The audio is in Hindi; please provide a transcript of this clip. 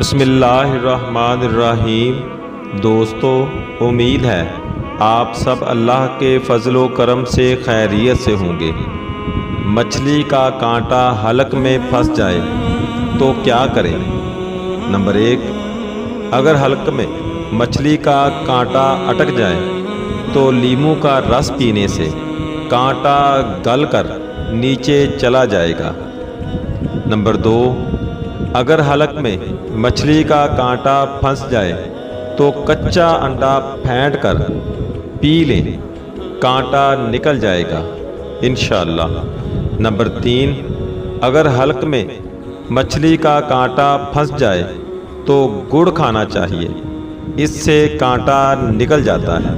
बिस्मिल्लाहिर्रहमानिर्रहीम। दोस्तों, उम्मीद है आप सब अल्लाह के फ़ज़ल व करम से खैरियत से होंगे। मछली का कांटा हलक में फंस जाए तो क्या करें? नंबर 1, अगर हलक में मछली का कांटा अटक जाए तो लीमू का रस पीने से कांटा गलकर नीचे चला जाएगा। नंबर 2, अगर हलक में मछली का कांटा फंस जाए तो कच्चा अंडा फेंट कर पी लें, कांटा निकल जाएगा इंशाअल्लाह। नंबर 3, अगर हलक में मछली का कांटा फंस जाए तो गुड़ खाना चाहिए, इससे कांटा निकल जाता है।